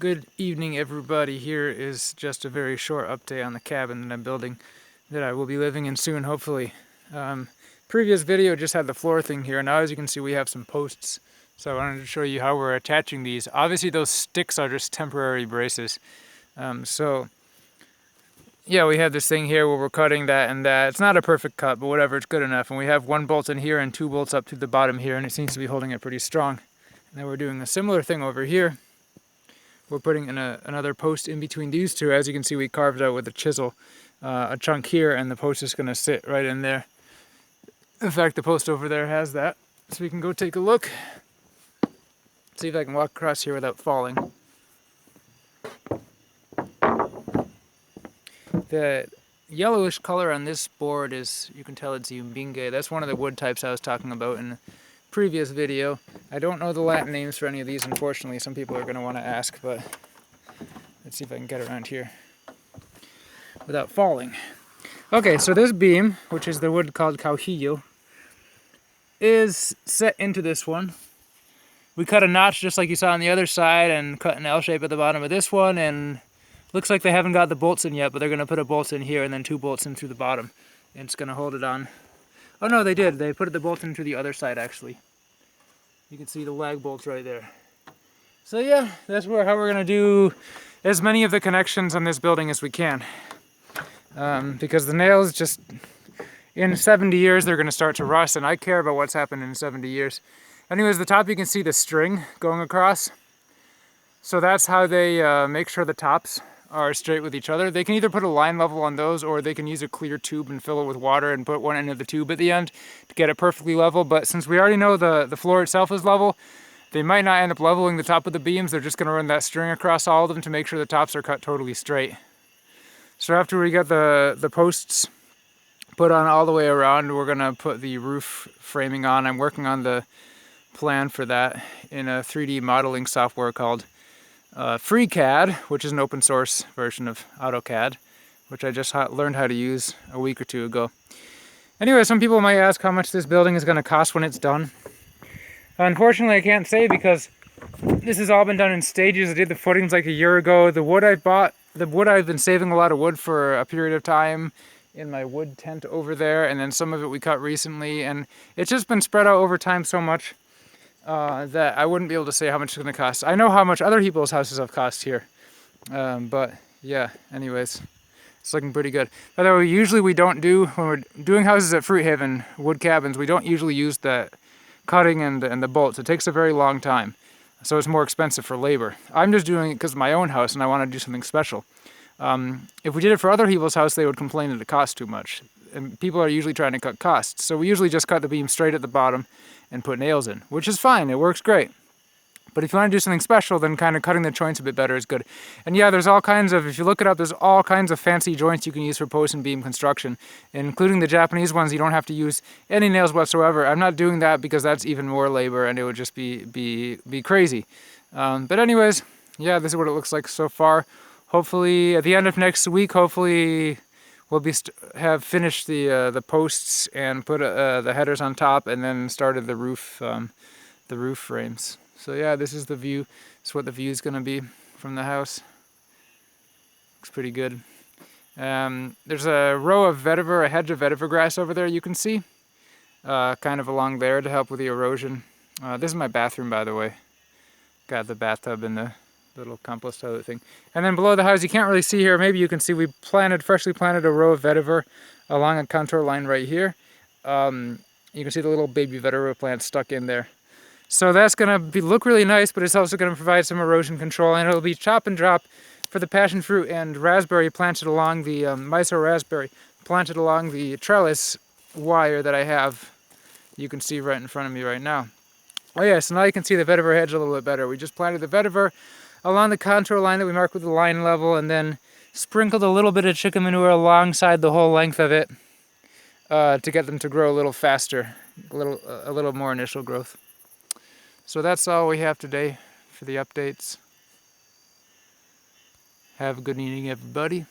Good evening, everybody. Here is just a very short update on the cabin that I'm building that I will be living in soon, hopefully. Previous video just had the floor thing here. Now, as you can see, we have some posts. So I wanted to show you how we're attaching these. Obviously, those sticks are just temporary braces. Yeah, we have this thing here where we're cutting that and that. It's not a perfect cut, but whatever, it's good enough. And we have one bolt in here and two bolts up to the bottom here, and it seems to be holding it pretty strong. And then we're doing a similar thing over here. We're putting in another post in between these two. As you can see, we carved out with a chisel a chunk here, and the post is going to sit right in there. In fact, the post over there has that. So we can go take a look. See if I can walk across here without falling. The yellowish color on this board is, you can tell it's Umbinge. That's one of the wood types I was talking about in the previous video. I don't know the Latin names for any of these, unfortunately. Some people are going to want to ask, but let's see if I can get around here without falling. Okay, so this beam, which is the wood called cauchillo, is set into this one. We cut a notch just like you saw on the other side and cut an L shape at the bottom of this one, and looks like they haven't got the bolts in yet, but they're going to put a bolt in here and then two bolts in through the bottom, and it's going to hold it on. Oh no, they did. They put the bolt in through the other side, actually. You can see the lag bolts right there. So yeah, that's how we're going to do as many of the connections on this building as we can. Because the nails just, in 70 years, they're going to start to rust, and I care about what's happened in 70 years. Anyways, the top you can see the string going across. So that's how they make sure the tops are straight with each other. They can either put a line level on those, or they can use a clear tube and fill it with water and put one end of the tube at the end to get it perfectly level. But since we already know the floor itself is level, they might not end up leveling the top of the beams. They're just going to run that string across all of them to make sure the tops are cut totally straight. So after we get the posts put on all the way around, we're going to put the roof framing on. I'm working on the plan for that in a 3D modeling software called FreeCAD, which is an open source version of AutoCAD, which I just learned how to use a week or two ago. Anyway, some people might ask how much this building is going to cost when it's done. Unfortunately, I can't say because this has all been done in stages. I did the footings like a year ago. The wood I bought, I've been saving a lot of wood for a period of time in my wood tent over there, and then some of it we cut recently, and it's just been spread out over time so much that I wouldn't be able to say how much it's going to cost. I know how much other people's houses have cost here, but yeah, anyways, it's looking pretty good. By the way, usually we don't do, when we're doing houses at Fruit Haven, wood cabins, we don't usually use the cutting and the bolts. It takes a very long time, so it's more expensive for labor. I'm just doing it because of my own house and I want to do something special. If we did it for other people's house, they would complain that it costs too much. And people are usually trying to cut costs. So we usually just cut the beam straight at the bottom and put nails in, which is fine. It works great. But if you want to do something special, then kind of cutting the joints a bit better is good. And yeah, there's all kinds of, if you look it up, there's all kinds of fancy joints you can use for post and beam construction, including the Japanese ones. You don't have to use any nails whatsoever. I'm not doing that because that's even more labor and it would just be crazy. But anyways, yeah, this is what it looks like so far. Hopefully, at the end of next week, hopefully we'll have finished the posts and put the headers on top, and then started the roof frames. So yeah, this is the view. This is what the view is going to be from the house. Looks pretty good. There's a row of vetiver, a hedge of vetiver grass over there you can see, kind of along there to help with the erosion. This is my bathroom, by the way. Got the bathtub and the little compost toilet thing. And then below the house, you can't really see here, maybe you can see we freshly planted a row of vetiver along a contour line right here. You can see the little baby vetiver plants stuck in there. So that's going to look really nice, but it's also going to provide some erosion control, and it'll be chop and drop for the passion fruit and raspberry planted along the Mysore raspberry planted along the trellis wire that I have. You can see right in front of me right now. Oh yeah, so now you can see the vetiver hedge a little bit better. We just planted the vetiver along the contour line that we marked with the line level, and then sprinkled a little bit of chicken manure alongside the whole length of it to get them to grow a little faster, a little more initial growth. So that's all we have today for the updates. Have a good evening, everybody.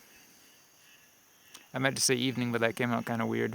I meant to say evening, but that came out kind of weird.